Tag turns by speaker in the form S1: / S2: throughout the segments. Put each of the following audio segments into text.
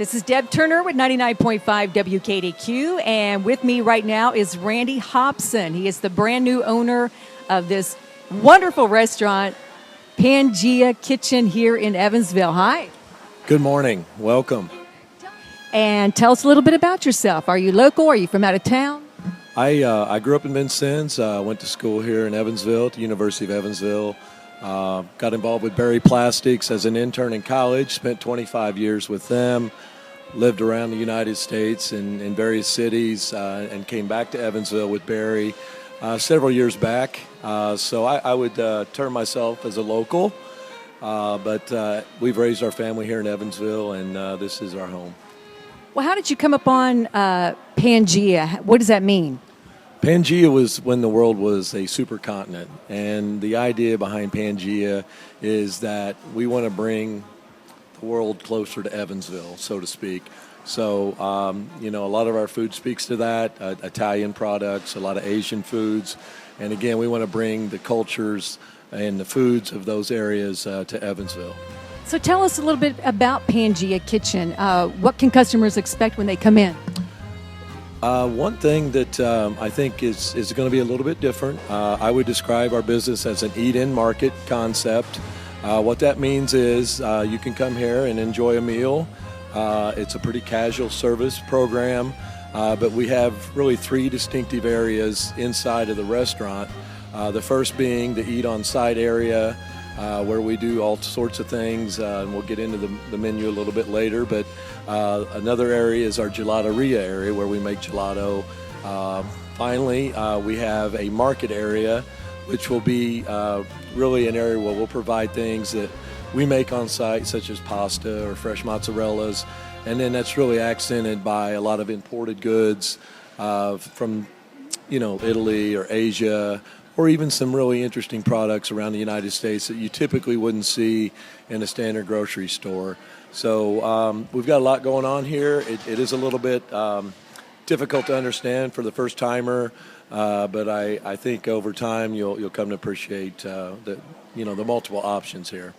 S1: This is Deb Turner with 99.5 WKDQ, and with me right now is Randy Hobson. He is the brand new owner of this wonderful restaurant, Pangea Kitchen here in Evansville. Hi.
S2: Good morning. Welcome.
S1: And tell us a little bit about yourself. Are you local? Are you from out of town?
S2: I grew up in Vincennes. Went to school here in Evansville, at the University of Evansville. Got involved with Berry Plastics as an intern in college. Spent 25 years with them. Lived around the United States in various cities and came back to Evansville with Berry several years back. So I would term myself as a local, but we've raised our family here in Evansville, and this is our home.
S1: Well, how did you come upon Pangea? What does that mean?
S2: Pangea was when the world was a supercontinent, and the idea behind Pangea is that we want to bring the world closer to Evansville, so to speak. So, a lot of our food speaks to that, Italian products, a lot of Asian foods, and again, we want to bring the cultures and the foods of those areas to Evansville.
S1: So tell us a little bit about Pangea Kitchen. What can customers expect when they come in?
S2: One thing that I think is going to be a little bit different, I would describe our business as an eat-in market concept. What that means is you can come here and enjoy a meal. It's a pretty casual service program, but we have really three distinctive areas inside of the restaurant. The first being the eat on-site area, where we do all sorts of things, and we'll get into the menu a little bit later, but another area is our gelateria area where we make gelato. Finally, we have a market area, which will be really an area where we'll provide things that we make on site, such as pasta or fresh mozzarellas, and then that's really accented by a lot of imported goods from Italy or Asia, or even some really interesting products around the United States that you typically wouldn't see in a standard grocery store. So we've got a lot going on here. It is a little bit difficult to understand for the first timer, but I think over time you'll come to appreciate the multiple options here.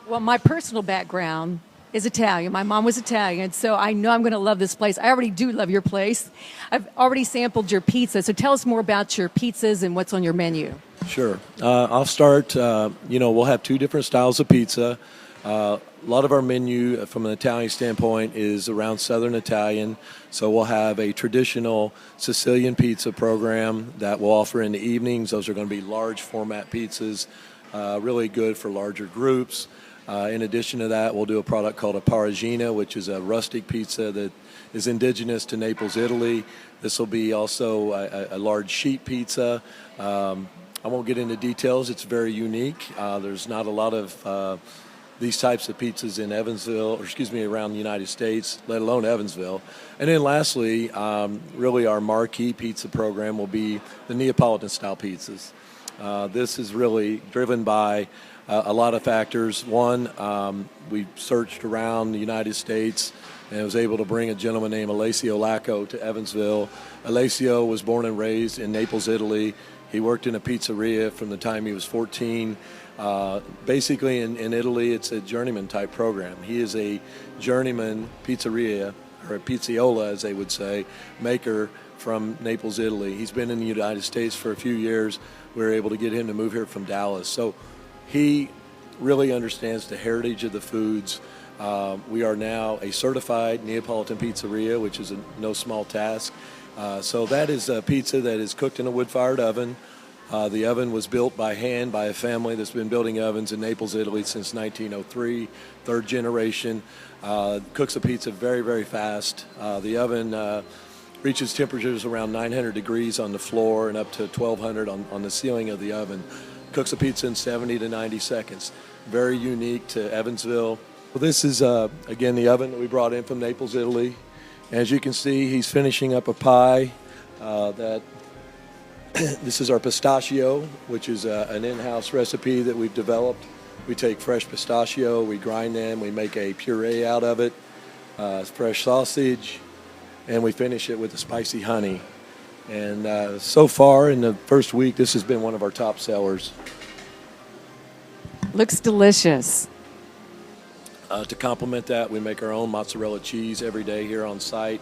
S1: Well, my personal background is Italian. My mom was Italian, so I know I'm going to love this place. I already do love your place. I've already sampled your pizza, so tell us more about your pizzas and what's on your menu.
S2: Sure. I'll start. We'll have two different styles of pizza. A lot of our menu from an Italian standpoint is around Southern Italian, so we'll have a traditional Sicilian pizza program that we'll offer in the evenings. Those are going to be large format pizzas, really good for larger groups. In addition to that, we'll do a product called a Parigina, which is a rustic pizza that is indigenous to Naples, Italy. This will be also a large sheet pizza. I won't get into details. It's very unique. There's not a lot of these types of pizzas in Evansville, around the United States, let alone Evansville. And then lastly, really our marquee pizza program will be the Neapolitan-style pizzas. This is really driven by a lot of factors. One, we searched around the United States and was able to bring a gentleman named Alessio Lacco to Evansville. Alessio was born and raised in Naples, Italy. He worked in a pizzeria from the time he was 14. Basically, in Italy, it's a journeyman type program. He is a journeyman pizzeria, or a pizziola, as they would say, maker from Naples, Italy. He's been in the United States for a few years. We were able to get him to move here from Dallas. So he really understands the heritage of the foods. We are now a certified Neapolitan pizzeria, which is no small task. So that is a pizza that is cooked in a wood-fired oven. The oven was built by hand by a family that's been building ovens in Naples, Italy since 1903, third generation. Cooks a pizza very, very fast. The oven reaches temperatures around 900 degrees on the floor and up to 1,200 on the ceiling of the oven. Cooks a pizza in 70 to 90 seconds. Very unique to Evansville. Well, this is, again, the oven that we brought in from Naples, Italy. As you can see, he's finishing up a pie this is our pistachio, which is an in-house recipe that we've developed. We take fresh pistachio, we grind them, we make a puree out of it, fresh sausage, and we finish it with a spicy honey. And so far in the first week, this has been one of our top sellers.
S1: Looks delicious.
S2: To complement that, we make our own mozzarella cheese every day here on site.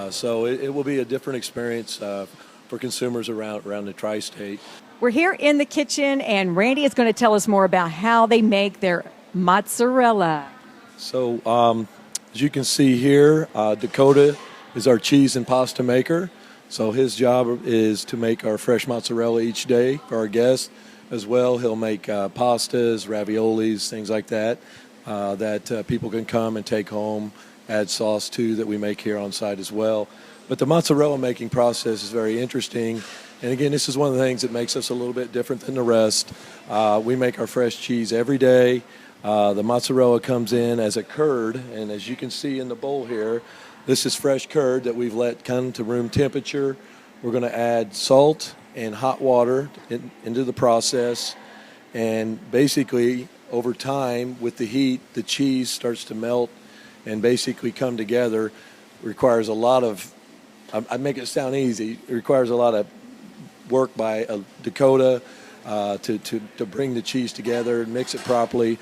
S2: So it will be a different experience for consumers around the tri-state.
S1: We're here in the kitchen, and Randy is going to tell us more about how they make their mozzarella.
S2: So as you can see here, Dakota is our cheese and pasta maker. So his job is to make our fresh mozzarella each day for our guests. As well, he'll make pastas, raviolis, things like that, that people can come and take home, add sauce to, that we make here on site as well. But the mozzarella making process is very interesting. And again, this is one of the things that makes us a little bit different than the rest. We make our fresh cheese every day. The mozzarella comes in as a curd, and as you can see in the bowl here, this is fresh curd that we've let come to room temperature. We're going to add salt and hot water into the process, and basically over time with the heat, the cheese starts to melt and basically come together. It requires a lot of, I make it sound easy, it requires a lot of work by Dakota to bring the cheese together and mix it properly.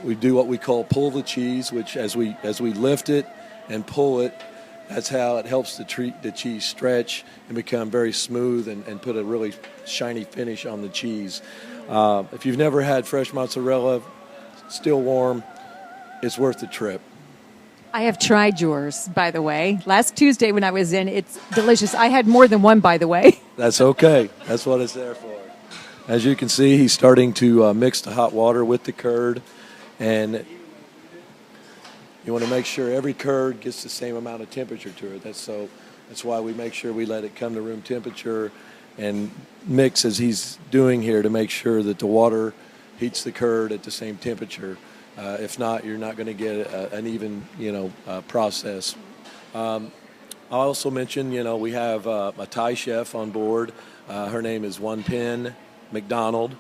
S2: We do what we call pull the cheese, which as we lift it and pull it, that's how it helps the cheese stretch and become very smooth and put a really shiny finish on the cheese. If you've never had fresh mozzarella, still warm, it's worth the trip.
S1: I have tried yours, by the way. Last Tuesday when I was in, it's delicious. I had more than one, by the way.
S2: That's okay. That's what it's there for. As you can see, he's starting to mix the hot water with the curd, and you want to make sure every curd gets the same amount of temperature to it. That's why we make sure we let it come to room temperature and mix as he's doing here to make sure that the water heats the curd at the same temperature. If not, you're not going to get an even, process. I'll also mention, we have a Thai chef on board. Her name is One Pin McDonald.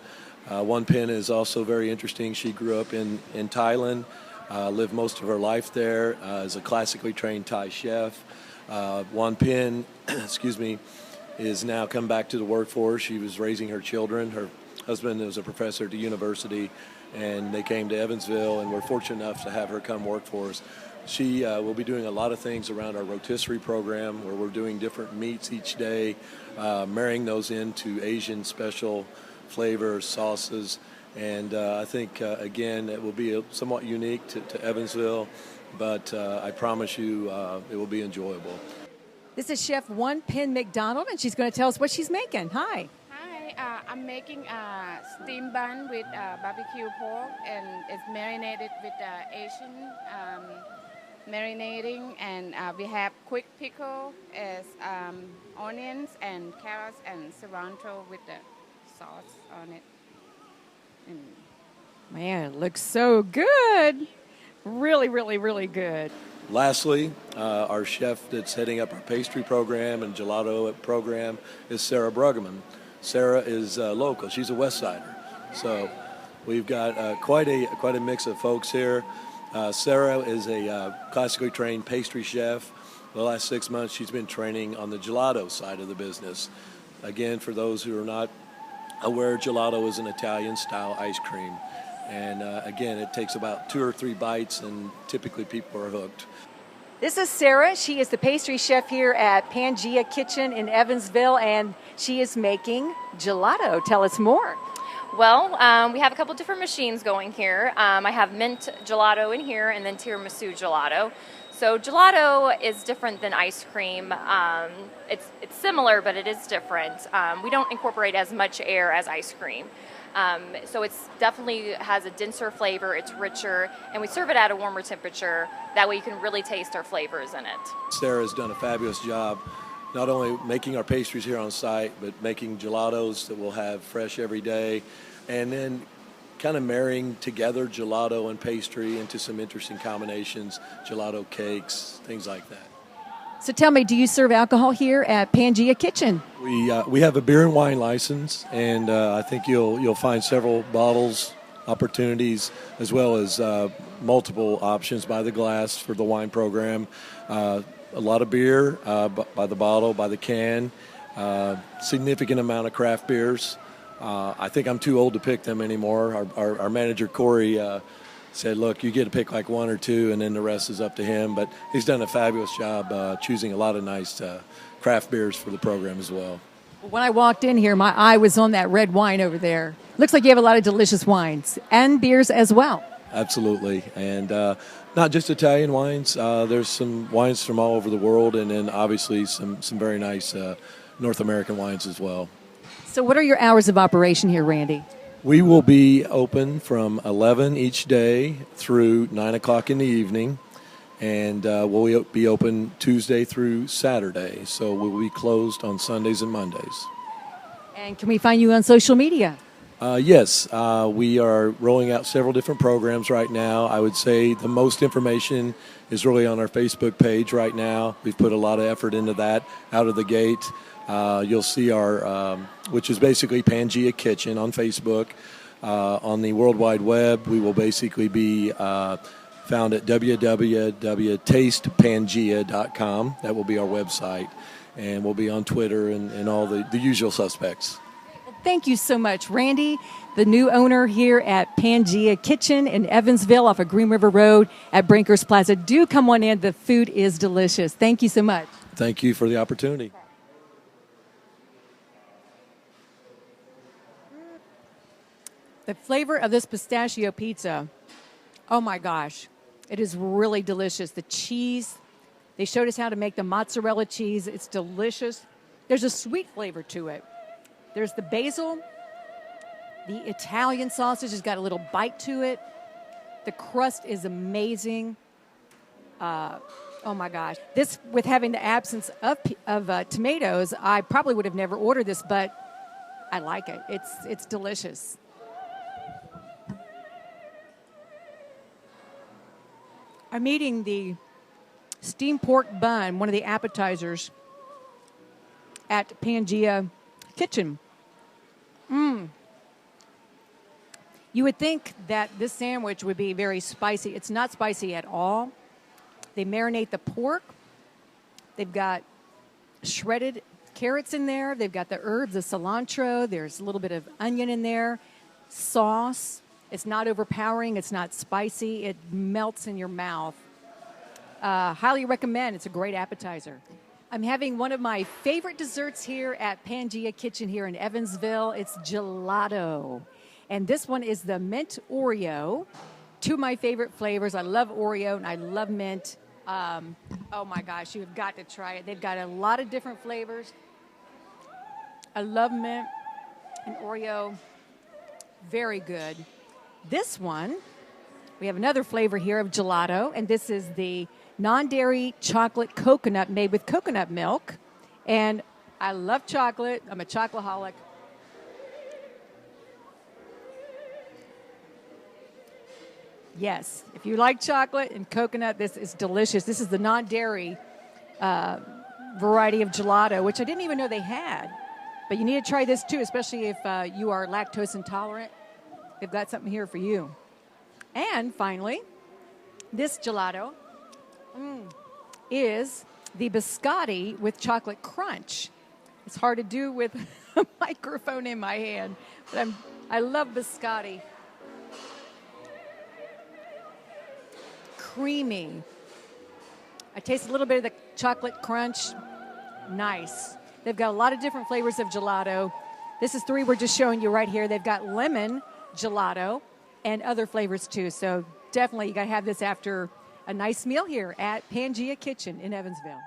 S2: One Pin is also very interesting. She grew up in Thailand. Lived most of her life there as a classically trained Thai chef. Wan Pin, is now come back to the workforce. She was raising her children. Her husband was a professor at the university, and they came to Evansville, and we're fortunate enough to have her come work for us. She will be doing a lot of things around our rotisserie program, where we're doing different meats each day, marrying those into Asian special flavors, sauces. And I think, again, it will be somewhat unique to Evansville, but I promise you it will be enjoyable.
S1: This is Chef One Pin McDonald, and she's going to tell us what she's making. Hi.
S3: Hi, I'm making a steamed bun with barbecue pork, and it's marinated with Asian marinating. And we have quick pickle as onions and carrots and cilantro with the sauce on it.
S1: Man, it looks so good. Really, really, really good.
S2: Lastly, our chef that's heading up our pastry program and gelato program is Sarah Bruggeman. Sarah is local. She's a West Sider. So we've got quite a mix of folks here. Sarah is a classically trained pastry chef. The last 6 months she's been training on the gelato side of the business. Again, for those who are not aware, gelato is an Italian-style ice cream. And again, it takes about 2 or 3 bites, and typically people are hooked.
S1: This is Sarah. She is the pastry chef here at Pangea Kitchen in Evansville, and she is making gelato. Tell us more.
S4: Well, we have a couple different machines going here. I have mint gelato in here and then tiramisu gelato. So gelato is different than ice cream. It's similar, but it is different. We don't incorporate as much air as ice cream. So it's definitely has a denser flavor, it's richer, and we serve it at a warmer temperature. That way you can really taste our flavors in it.
S2: Sarah has done a fabulous job, not only making our pastries here on site, but making gelatos that we'll have fresh every day, and then kind of marrying together gelato and pastry into some interesting combinations, gelato cakes, things like that.
S1: So tell me, do you serve alcohol here at Pangea Kitchen?
S2: We have a beer and wine license, and I think you'll find several bottles opportunities, as well as multiple options by the glass for the wine program. A lot of beer by the bottle, by the can, significant amount of craft beers. I think I'm too old to pick them anymore. Our manager, Corey, said, look, you get to pick like one or two, and then the rest is up to him. But he's done a fabulous job choosing a lot of nice craft beers for the program as well.
S1: When I walked in here, my eye was on that red wine over there. Looks like you have a lot of delicious wines and beers as well.
S2: Absolutely. And not just Italian wines. There's some wines from all over the world, and then obviously some very nice North American wines as well.
S1: So what are your hours of operation here, Randy?
S2: We will be open from 11 each day through 9 o'clock in the evening, and we'll be open Tuesday through Saturday. So we'll be closed on Sundays and Mondays.
S1: And can we find you on social media?
S2: Yes, we are rolling out several different programs right now. I would say the most information is really on our Facebook page right now. We've put a lot of effort into that out of the gate. You'll see our, which is basically Pangea Kitchen on Facebook. On the World Wide Web, we will basically be found at www.tastepangea.com. That will be our website. And we'll be on Twitter and all the usual suspects.
S1: Thank you so much, Randy, the new owner here at Pangea Kitchen in Evansville off of Green River Road at Brinkers Plaza. Do come on in. The food is delicious. Thank you so much.
S2: Thank you for the opportunity.
S1: The flavor of this pistachio pizza, oh my gosh, it is really delicious. The cheese, they showed us how to make the mozzarella cheese. It's delicious. There's a sweet flavor to it. There's the basil. The Italian sausage has got a little bite to it. The crust is amazing. Oh my gosh. This, with having the absence of tomatoes, I probably would have never ordered this, but I like it. It's delicious. I'm eating the steamed pork bun, one of the appetizers at Pangea Kitchen. You would think that this sandwich would be very spicy. It's not spicy at all. They marinate the pork. They've got shredded carrots in there. They've got the herbs, the cilantro. There's a little bit of onion in there. Sauce. It's not overpowering. It's not spicy. It melts in your mouth. Highly recommend. It's a great appetizer. I'm having one of my favorite desserts here at Pangea Kitchen here in Evansville. It's gelato. And this one is the mint Oreo. Two of my favorite flavors. I love Oreo and I love mint. Oh my gosh, you have got to try it. They've got a lot of different flavors. I love mint and Oreo. Very good. This one, we have another flavor here of gelato, and this is the non-dairy chocolate coconut made with coconut milk. And I love chocolate. I'm a chocoholic. Yes, if you like chocolate and coconut, this is delicious. This is the non-dairy variety of gelato, which I didn't even know they had. But you need to try this too, especially if you are lactose intolerant. They've got something here for you. And finally, this gelato is the biscotti with chocolate crunch. It's hard to do with a microphone in my hand, but I love biscotti. Creamy. I taste a little bit of the chocolate crunch. Nice. They've got a lot of different flavors of gelato. This is 3 we're just showing you right here. They've got lemon gelato and other flavors too. So definitely you got to have this after a nice meal here at Pangea Kitchen in Evansville.